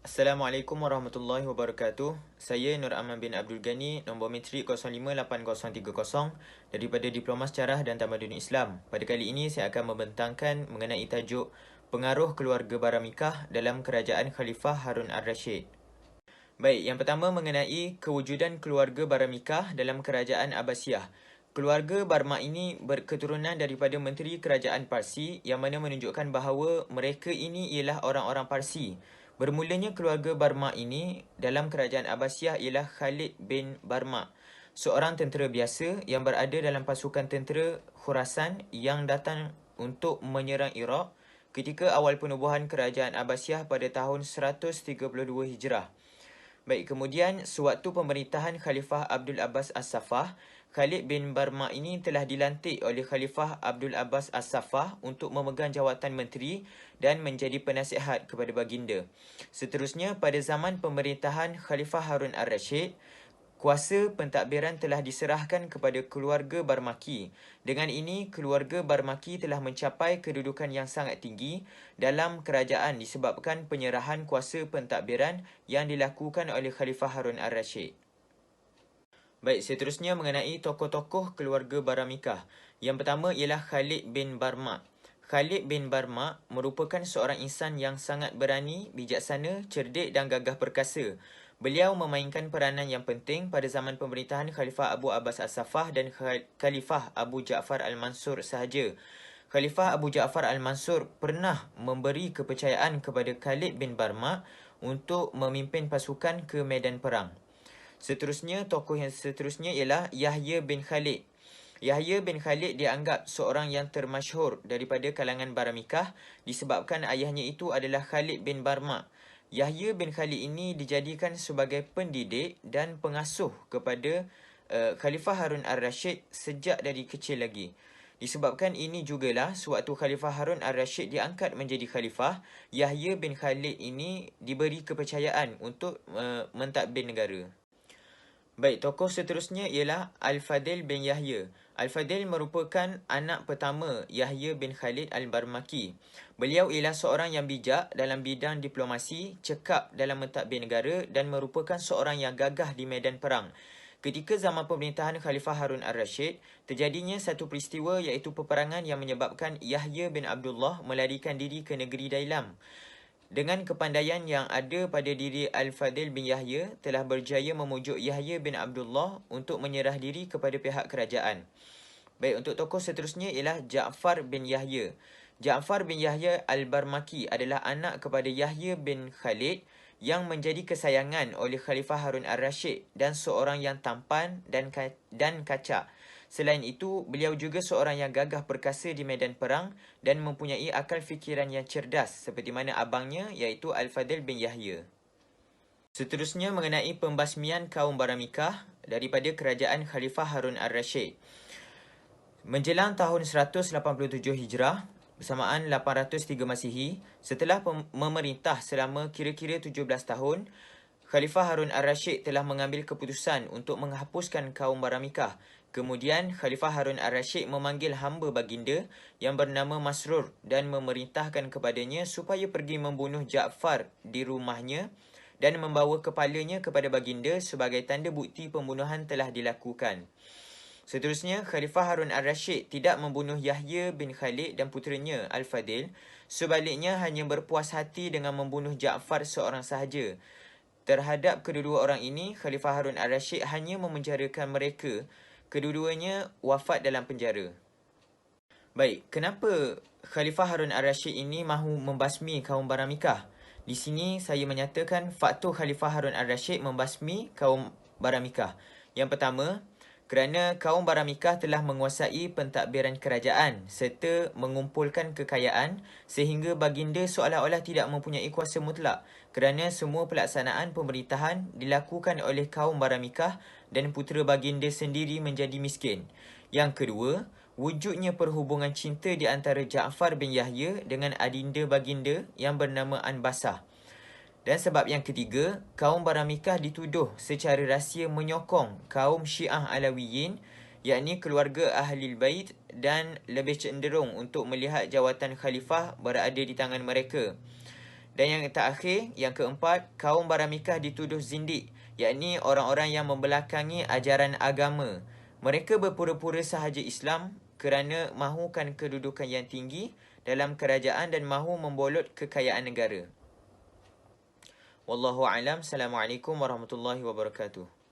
Assalamualaikum warahmatullahi wabarakatuh. Saya Nur Aman bin Abdul Ghani, nombor metrik 058030 daripada Diploma Sejarah dan Tamadun Islam. Pada kali ini saya akan membentangkan mengenai tajuk pengaruh keluarga Baramikah dalam kerajaan Khalifah Harun Ar-Rashid. Baik, yang pertama mengenai kewujudan keluarga Baramikah dalam kerajaan Abbasiyah. Keluarga Barmak ini berketurunan daripada Menteri Kerajaan Parsi yang mana menunjukkan bahawa mereka ini ialah orang-orang Parsi. Bermulanya keluarga Barmak ini dalam kerajaan Abbasiyah ialah Khalid bin Barmak, seorang tentera biasa yang berada dalam pasukan tentera Khurasan yang datang untuk menyerang Iraq ketika awal penubuhan kerajaan Abbasiyah pada tahun 132 Hijrah. Baik, kemudian sewaktu pemerintahan Khalifah Abdul Abbas As-Saffah, Khalid bin Barmak ini telah dilantik oleh Khalifah Abdul Abbas As-Saffah untuk memegang jawatan menteri dan menjadi penasihat kepada baginda. Seterusnya, pada zaman pemerintahan Khalifah Harun Ar-Rashid, kuasa pentadbiran telah diserahkan kepada keluarga Barmaki. Dengan ini, keluarga Barmaki telah mencapai kedudukan yang sangat tinggi dalam kerajaan disebabkan penyerahan kuasa pentadbiran yang dilakukan oleh Khalifah Harun Ar-Rashid. Baik, seterusnya mengenai tokoh-tokoh keluarga Baramikah. Yang pertama ialah Khalid bin Barmak. Khalid bin Barmak merupakan seorang insan yang sangat berani, bijaksana, cerdik dan gagah perkasa. Beliau memainkan peranan yang penting pada zaman pemerintahan Khalifah Abu Abbas As-Saffah dan Khalifah Abu Ja'far Al-Mansur sahaja. Khalifah Abu Ja'far Al-Mansur pernah memberi kepercayaan kepada Khalid bin Barmak untuk memimpin pasukan ke medan perang. Seterusnya, tokoh yang seterusnya ialah Yahya bin Khalid. Yahya bin Khalid dianggap seorang yang termasyhur daripada kalangan Baramikah disebabkan ayahnya itu adalah Khalid bin Barmak. Yahya bin Khalid ini dijadikan sebagai pendidik dan pengasuh kepada Khalifah Harun Ar-Rashid sejak dari kecil lagi. Disebabkan ini jugalah sewaktu Khalifah Harun Ar-Rashid diangkat menjadi khalifah, Yahya bin Khalid ini diberi kepercayaan untuk mentadbir negara. Baik, tokoh seterusnya ialah Al-Fadil bin Yahya. Al-Fadil merupakan anak pertama Yahya bin Khalid Al-Barmaki. Beliau ialah seorang yang bijak dalam bidang diplomasi, cekap dalam mentadbir negara dan merupakan seorang yang gagah di medan perang. Ketika zaman pemerintahan Khalifah Harun Ar-Rashid, terjadinya satu peristiwa iaitu peperangan yang menyebabkan Yahya bin Abdullah melarikan diri ke negeri Dailam. Dengan kepandaian yang ada pada diri Al-Fadil bin Yahya, telah berjaya memujuk Yahya bin Abdullah untuk menyerah diri kepada pihak kerajaan. Baik, untuk tokoh seterusnya ialah Ja'far bin Yahya. Ja'far bin Yahya Al-Barmaki adalah anak kepada Yahya bin Khalid yang menjadi kesayangan oleh Khalifah Harun Ar-Rashid dan seorang yang tampan dan kacak. Selain itu, beliau juga seorang yang gagah perkasa di medan perang dan mempunyai akal fikiran yang cerdas seperti mana abangnya iaitu Al-Fadil bin Yahya. Seterusnya mengenai pembasmian kaum Baramikah daripada kerajaan Khalifah Harun Ar-Rashid. Menjelang tahun 187 Hijrah, bersamaan 803 Masihi, setelah memerintah selama kira-kira 17 tahun, Khalifah Harun Ar-Rashid telah mengambil keputusan untuk menghapuskan kaum Baramikah. Kemudian, Khalifah Harun Ar-Rashid memanggil hamba baginda yang bernama Masrur dan memerintahkan kepadanya supaya pergi membunuh Ja'far di rumahnya dan membawa kepalanya kepada baginda sebagai tanda bukti pembunuhan telah dilakukan. Seterusnya, Khalifah Harun Ar-Rashid tidak membunuh Yahya bin Khalid dan puteranya Al-Fadil. Sebaliknya, hanya berpuas hati dengan membunuh Ja'far seorang sahaja. Terhadap kedua-dua orang ini, Khalifah Harun Ar-Rashid hanya memenjarakan mereka. Kedua-duanya wafat dalam penjara. Baik, kenapa Khalifah Harun Ar-Rashid ini mahu membasmi kaum Baramikah? Di sini saya menyatakan faktor Khalifah Harun Ar-Rashid membasmi kaum Baramikah. Yang pertama, kerana kaum Baramikah telah menguasai pentadbiran kerajaan serta mengumpulkan kekayaan sehingga baginda seolah-olah tidak mempunyai kuasa mutlak kerana semua pelaksanaan pemerintahan dilakukan oleh kaum Baramikah dan putera baginda sendiri menjadi miskin. Yang kedua, wujudnya perhubungan cinta di antara Ja'far bin Yahya dengan adinda baginda yang bernama Anbasah. Dan sebab yang ketiga, kaum Baramikah dituduh secara rahsia menyokong kaum Syiah Alawiyin, yakni keluarga Ahlul Bait, dan lebih cenderung untuk melihat jawatan khalifah berada di tangan mereka. Dan yang terakhir, yang keempat, kaum Baramikah dituduh zindik, yakni orang-orang yang membelakangi ajaran agama. Mereka berpura-pura sahaja Islam kerana mahukan kedudukan yang tinggi dalam kerajaan dan mahu membolot kekayaan negara. Wallahu a'lam. Assalamualaikum warahmatullahi wabarakatuh.